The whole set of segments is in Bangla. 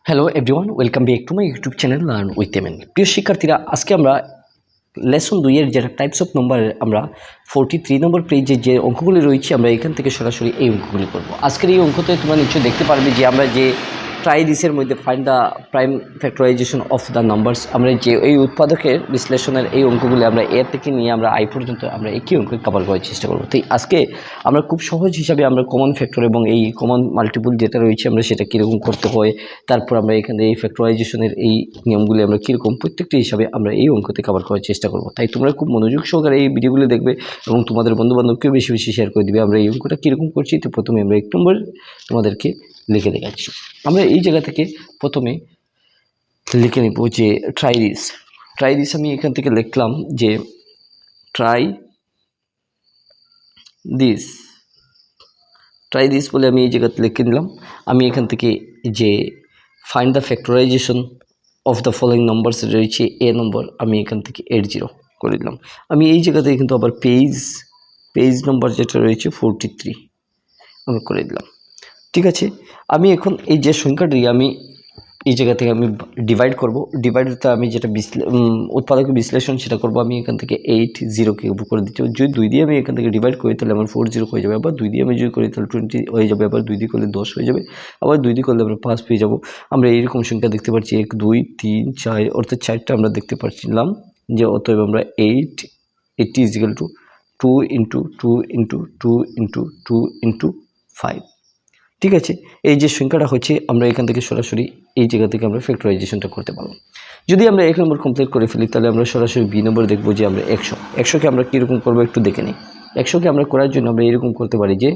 Hello everyone, welcome back to my YouTube channel learn with MN. প্রিয় শিক্ষার্থীরা, আজকে আমরা লেসন 2 এর যেটা টাইপস অফ নাম্বার, আমরা 43 নম্বর পেজে যে অঙ্কগুলি রয়েছে আমরা এখান থেকে সরাসরি এই অঙ্কগুলি করব। আজকের এই অঙ্কতে তোমরা নিশ্চয়ই দেখতে পারবে যে আমরা যে ট্রাই দিসের মধ্যে find the prime factorisation of the numbers, আমরা যে এই উৎপাদকের বিশ্লেষণের এই অঙ্কগুলি আমরা এ থেকে নিয়ে আমরা আই পর্যন্ত আমরা একই অঙ্ক কভার করার চেষ্টা করব। তাই আজকে আমরা খুব সহজ হিসাবে আমরা কমন ফ্যাক্টর এবং এই কমন মাল্টিপল যেটা রয়েছে আমরা সেটা কীরকম করতে হয়, তারপর আমরা এখানে এই ফ্যাক্টরাইজেশনের এই নিয়মগুলি আমরা কীরকম প্রত্যেকটি হিসাবে আমরা এই অঙ্কতে কভার করার চেষ্টা করব। তাই তোমরা খুব মনোযোগ সহকারে এই ভিডিওগুলি দেখবে এবং তোমাদের বন্ধুবান্ধবকেও বেশি বেশি শেয়ার করে দিবে। আমরা এই অঙ্কটা কীরকম করছি, তো প্রথমে আমরা 1 নম্বর তোমাদেরকে লিখে দেখাচ্ছি। আমরা এই জায়গা থেকে প্রথমে লিখে নেব যে ট্রাই দিস আমি এখান থেকে লিখলাম যে ট্রাই দিস বলে আমি এই জায়গাতে লিখে নিলাম। আমি এখান থেকে যে find the factorisation of the following numbers রয়েছে এ নম্বর, আমি এখান থেকে 80 করে দিলাম। আমি এই জায়গাতে কিন্তু আবার পেজ নম্বর যেটা রয়েছে 43 আমি করে দিলাম। ঠিক আছে, আমি এখন এই যে সংখ্যাটি আমি এই জায়গা থেকে আমি ডিভাইড করব। ডিভাইডতে আমি যেটা উৎপাদক বিশ্লেষণ সেটা করব। আমি এখান থেকে 80কে করে দিচ্ছি। যদি 2 দিয়ে আমি এখান থেকে ডিভাইড করি তাহলে আমার 40 হয়ে যাবে, আবার 2 দিয়ে আমি যদি করি তাহলে 20 হয়ে যাবে, আবার 2 দিয়ে করলে 10 হয়ে যাবে, আবার 2 দিয়ে করলে আমরা 5 পেয়ে যাব। আমরা এইরকম সংখ্যা দেখতে পাচ্ছি 1 2 3 4, অর্থাৎ 4টা আমরা দেখতে পাচ্ছিলাম যে অতএব আমরা 80 = 2 × 2 × 2 × 2 × 5। ঠিক আছে, এই যে সংখ্যাটা হচ্ছে আমরা এখান থেকে সরাসরি এই জায়গা থেকে আমরা ফ্যাক্টরাইজেশনটা করতে পারবো। যদি আমরা 1 নম্বর কমপ্লিট করে ফেলি তাহলে আমরা সরাসরি বি নম্বর দেখবো যে আমরা 100কে আমরা কীরকম করবো একটু দেখে নিই। 100কে আমরা করার জন্য আমরা এরকম করতে পারি যে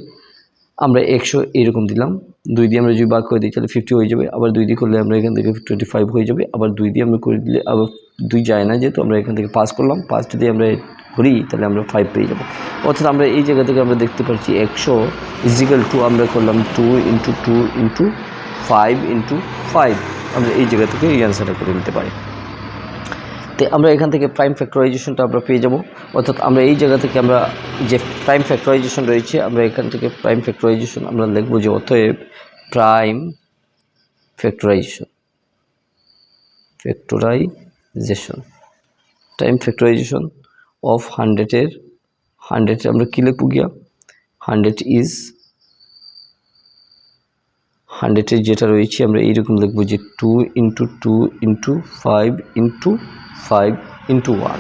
আমরা 100 এরকম দিলাম, 2 দিয়ে আমরা যদি ভাগ করে দিই তাহলে 50 হয়ে যাবে, আবার 2 দিয়ে করলে আমরা এখান থেকে 25 হয়ে যাবে, আবার 2 দিয়ে আমরা করে দিলে আবার 2 যায় না, যেহেতু আমরা এখান থেকে 5 করলাম, 5 যদি আমরা করি তাহলে আমরা 5 পেয়ে যাবো। অর্থাৎ আমরা এই জায়গা থেকে আমরা দেখতে পাচ্ছি 100 = আমরা করলাম 2 × 2 × 5 × 5, আমরা এই জায়গা থেকে এই অ্যান্সারটা করে নিতে পারি। তো আমরা এখান থেকে প্রাইম ফ্যাক্টরাইজেশনটা আমরা পেয়ে যাব। অর্থাৎ আমরা এই জায়গা থেকে আমরা যে প্রাইম ফ্যাক্টরাইজেশন রয়েছে আমরা এখান থেকে প্রাইম ফ্যাক্টরাইজেশন আমরা লিখব যে অতএব প্রাইম ফ্যাক্টরাইজেশন অফ 100 আমরা কী লিখব গিয়া 100 ইজ 100 যেটা রয়েছে আমরা এইরকম লিখব যে 2 × 2 × 5 × 5 × 1।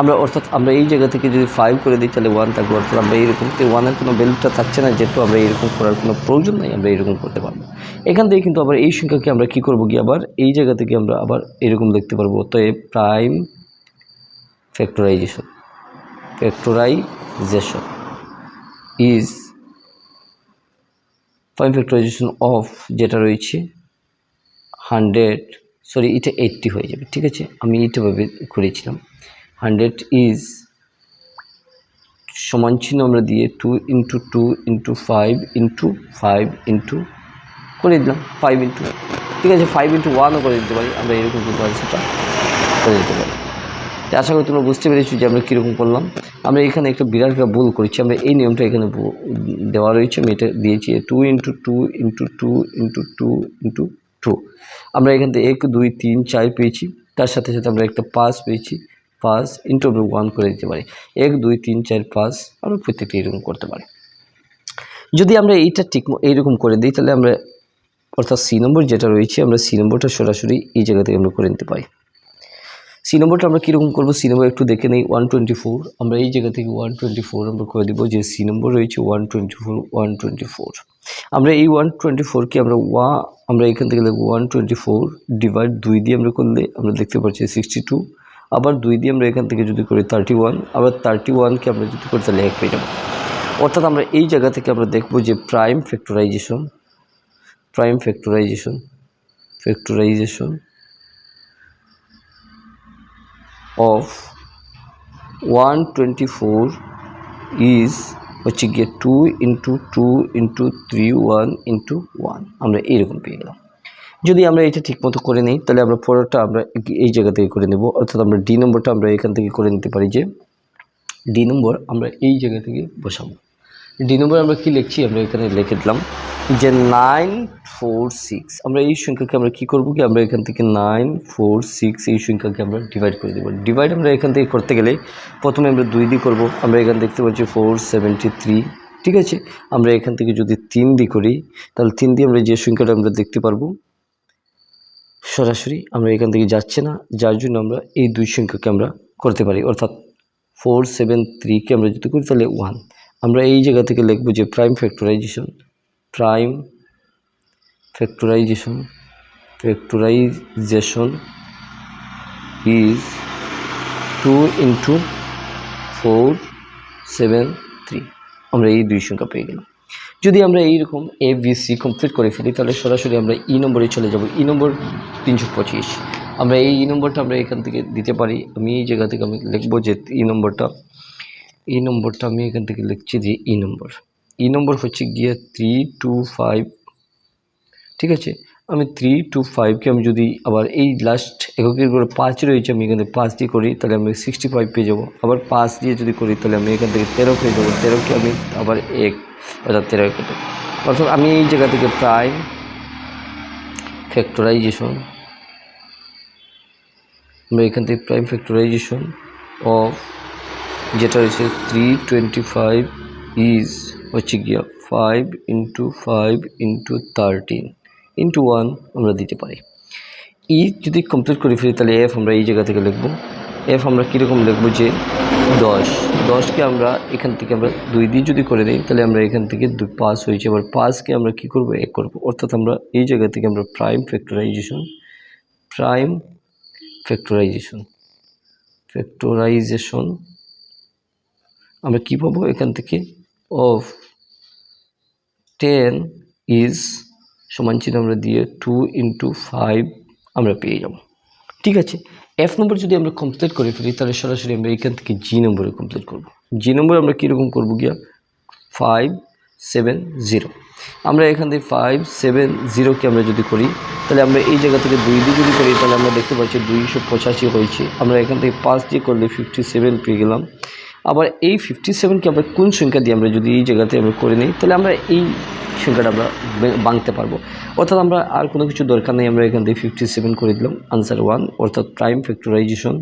আমরা অর্থাৎ আমরা এই জায়গা থেকে যদি 5 করে দিই তাহলে 1 থাকবে, অর্থাৎ আমরা এইরকম 1-এর কোনো ভ্যালুটা থাকছে না, যেহেতু আমরা এরকম করার কোনো প্রয়োজন নেই, আমরা এরকম করতে পারবো। এখান থেকে কিন্তু আবার এই সংখ্যাকে আমরা কী করবো গিয়ে আবার এই জায়গা থেকে আমরা আবার এরকম দেখতে পারবো। তো এই prime factorisation is prime factorisation of যেটা রয়েছে 100 এটা 80 হয়ে যাবে। ঠিক আছে, আমি এইটাভাবে করেছিলাম। 100 ইজ সমান চিহ্ন আমরা দিয়ে 2 × 2 × 5 × 5 × করে দিলাম 5 × ঠিক আছে 5 × 1ও করে দিতে পারি, আমরা এরকম কিন্তু আনসারটা করে দিতে পারি। আশা করি তোমরা বুঝতে পেরেছো যে আমরা কীরকম করলাম। আমরা এখানে একটা বিরাট ভুল করেছি, আমরা এই নিয়মটা এখানে দেওয়া রয়েছে, আমি এটা দিয়েছি 2 × 2 × 2 × 2 × 2। আমরা এখান থেকে 1 2 3 4 পেয়েছি, তার সাথে সাথে আমরা একটা 5 পেয়েছি, 5 × আমরা 1 করে দিতে পারি, 1 2 3 4 5, আমরা প্রত্যেকটা এরকম করতে পারি। যদি আমরা এইটা ঠিক এইরকম করে দিই তাহলে আমরা অর্থাৎ সি নম্বর যেটা রয়েছে আমরা সি নম্বরটা সরাসরি এই জায়গা থেকে আমরা করে নিতে পারি। সি নম্বরটা আমরা কীরকম করবো, সি নম্বর একটু দেখে নেই। 124 আমরা এই জায়গা থেকে 124 আমরা করে দেবো, যে সি নম্বর রয়েছে 124। আমরা এই 124কে আমরা এখান থেকে লিখবো 124 ডিভাইড 2 দিয়ে আমরা করলে আমরা দেখতে পাচ্ছি 62, আবার 2 দিয়ে আমরা এখান থেকে যদি করি 31, আবার 31কে আমরা যদি করি তাহলে 1 পেয়ে যাবো। অর্থাৎ আমরা এই জায়গা থেকে আমরা দেখব যে প্রাইম ফ্যাক্টরাইজেশন অফ 124 ইজ হচ্ছে গিয়ে 2 × 2 × 3 1 × 1, আমরা এইরকম পেয়ে গেলাম। যদি আমরা এটা ঠিকমতো করে নিই তাহলে আমরা পরেরটা আমরা এই জায়গা থেকে করে নেব। অর্থাৎ আমরা ডি নম্বরটা আমরা এখান থেকে করে নিতে পারি যে ডি নম্বর আমরা এই জায়গা থেকে বসাবো। ডি নম্বর আমরা কি লিখছি, আমরা এখানে লিখে দিলাম যে 946। আমরা এই সংখ্যাকে আমরা কি করব কি, আমরা এখান থেকে 946 এই সংখ্যাকে আমরা ডিভাইড করে দেবো। ডিভাইড আমরা এখান থেকে করতে গেলে প্রথমে আমরা 2 দিয়ে করব। আমরা এখানে দেখতে পাচ্ছি 473, ঠিক আছে। আমরা এখান থেকে যদি 3 দিয়ে করি তাহলে 3 দিয়ে আমরা যে সংখ্যাটা আমরা দেখতে পারবো সরাসরি আমরা এখান থেকে যাচ্ছে না, যার জন্য আমরা এই 2 সংখ্যাকে আমরা করতে পারি, অর্থাৎ 473কে আমরা যদি করি তাহলে 1। আমরা এই জায়গা থেকে লিখব যে প্রাইম ফ্যাক্টরাইজেশন ইজ 2 into 473। আমরা এই 2 সংখ্যা পেয়ে গেলাম। যদি আমরা এইরকম ABC কমপ্লিট করে ফেলি তাহলে সরাসরি আমরা ই নম্বরে চলে যাব। ই নম্বর 325। আমরা এই ই নম্বরটা আমরা এখান থেকে দিতে পারি। আমি এই জায়গা থেকে আমি লিখব যে ই নম্বরটা আমি এখান থেকে লিখছি যে ই নম্বর হচ্ছে গিয়ে 325, ঠিক আছে। আমি 325কে আমি যদি আবার এই লাস্ট এককের করে 5 রয়েছে, আমি এখানে 5 দিয়ে করি তাহলে আমি 65 পেয়ে যাব। আবার 5 দিয়ে যদি করি তাহলে আমি এখান থেকে 13 পেয়ে যাব। 13কে আমি আবার 1, অর্থাৎ 13 কেটে, অর্থাৎ আমি এই জায়গা থেকে প্রাইম ফ্যাক্টরাইজেশন, আমরা এখান থেকে প্রাইম ফ্যাক্টরাইজেশন অফ যেটা হচ্ছে 325 ইজ হচ্ছে গিয়া 5 into 5 into 13 into 1 আমরা দিতে পারি। ই যদি কমপ্লিট করে ফেলি তাহলে এফ আমরা এই জায়গা থেকে লিখব। এফ আমরা কীরকম লিখব যে 10কে আমরা এখান থেকে আমরা 2 দিয়ে যদি করে দিই তাহলে আমরা এখান থেকে 5 হয়েছে। আবার 5কে আমরা কি করব, 1 করব, অর্থাৎ আমরা এই জায়গা থেকে আমরা প্রাইম ফ্যাক্টরাইজেশন আমরা কি পাবো এখান থেকে অফ 10 ইজ সমান চিহ্ন আমরা দিয়ে 2 into 5 আমরা পেয়ে যাব, ঠিক আছে। এফ নম্বর যদি আমরা কমপ্লিট করে ফেলি তাহলে সরাসরি আমরা এখান থেকে জি নম্বরে কমপ্লিট করব। জি নম্বর আমরা কীরকম করবো গিয়া 570। আমরা এখান থেকে 570কে আমরা যদি করি তাহলে আমরা এই জায়গা থেকে 2 দিয়ে যদি করি তাহলে আমরা দেখতে পাচ্ছি 285 হয়েছে। আমরা এখান থেকে 5 দিয়ে করলে 57 পেয়ে গেলাম। আবার এই 57কে আমরা কোন সংখ্যা দিয়ে আমরা যদি এই জায়গাতে আমরা করে নিই তাহলে আমরা এই সংখ্যাটা আমরা ভাঙতে পারবো, অর্থাৎ আমরা আর কোনো কিছু দরকার নেই। আমরা এখান থেকে 57 করে দিলাম, আনসার 1, অর্থাৎ প্রাইম ফ্যাক্টরাইজেশন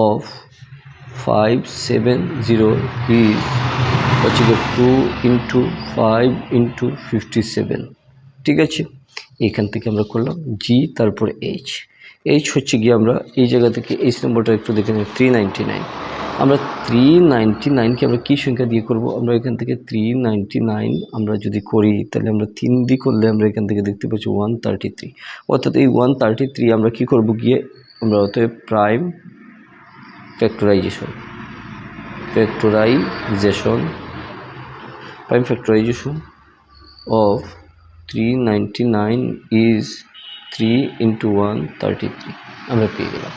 অফ 570 ইজ হচ্ছে 2 into 5 into 57, ঠিক আছে। এখান থেকে আমরা করলাম জি, তারপর এইচ হচ্ছে গিয়ে আমরা এই জায়গা থেকে এইচ নম্বরটা একটু দেখে নিই 399। আমরা 399কে আমরা কী সংখ্যা দিয়ে করব, আমরা এখান থেকে 399 আমরা যদি করি তাহলে আমরা 3 দিয়ে করলে আমরা এখান থেকে দেখতে পাচ্ছি 133, অর্থাৎ এই 133 আমরা কি করব গিয়ে আমরা অতএব prime factorisation of 399 is 3 into 133 আমরা পেয়ে গেলাম।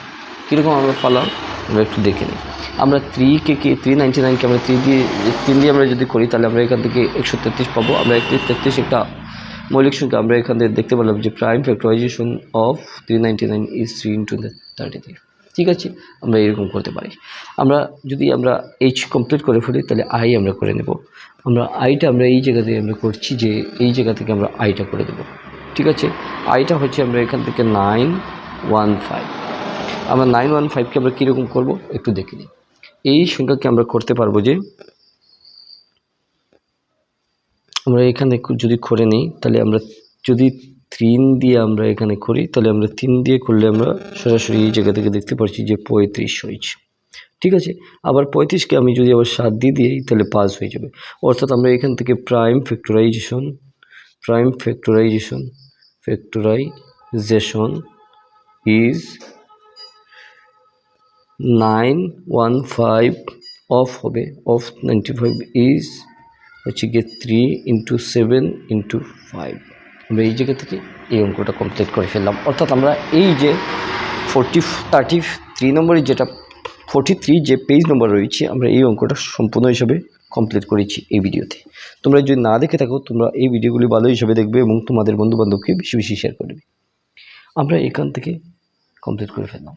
কীরকম আমরা পালাম আমরা একটু দেখে নিই। আমরা 399কে আমরা 3 দিয়ে আমরা যদি করি তাহলে আমরা এখান থেকে 133 পাবো। আমরা 133 একটা মৌলিক সংখ্যা, আমরা এখান থেকে দেখতে পেলাম যে prime factorisation of 399 is 3 into 33, ঠিক আছে। আমরা এরকম করতে পারি। আমরা যদি আমরা এইচ কমপ্লিট করে ফেলি তাহলে আই আমরা করে নেব। আমরা আইটা আমরা এই জায়গা থেকে আমরা করছি যে এই জায়গা থেকে আমরা আইটা করে দেব, ঠিক আছে। আইটা হচ্ছে আমরা এখান থেকে 915। আমরা 915কে আমরা কীরকম করব একটু দেখে নিই। এই সংখ্যাকে আমরা করতে পারবো যে আমরা এখানে যদি করে নিই তাহলে আমরা যদি 3 দিয়ে আমরা এখানে করি তাহলে আমরা 3 দিয়ে করলে আমরা সরাসরি এই জায়গা থেকে দেখতে পাচ্ছি যে 35 হয়েছে, ঠিক আছে। আবার 35কে আমি যদি আবার 7 দিয়ে দিই তাহলে 5 হয়ে যাবে, অর্থাৎ আমরা এখান থেকে প্রাইম ফ্যাক্টরাইজেশন ইজ 915 অফ হবে, অফ 95 ইজ হচ্ছে গিয়ে 3 into 7 into 5। আমরা এই জায়গা থেকে এই অঙ্কটা কমপ্লিট করে ফেললাম, অর্থাৎ আমরা এই যে 33 নম্বরের যেটা 43 যে পেজ নম্বর রয়েছে আমরা এই অঙ্কটা সম্পূর্ণ হিসাবে কমপ্লিট করেছি এই ভিডিওতে। তোমরা যদি না দেখে থাকো তোমরা এই ভিডিওগুলি ভালো হিসাবে দেখবে এবং তোমাদের বন্ধুবান্ধবকে বেশি বেশি শেয়ার করবে। আমরা এখান থেকে কমপ্লিট করে ফেললাম।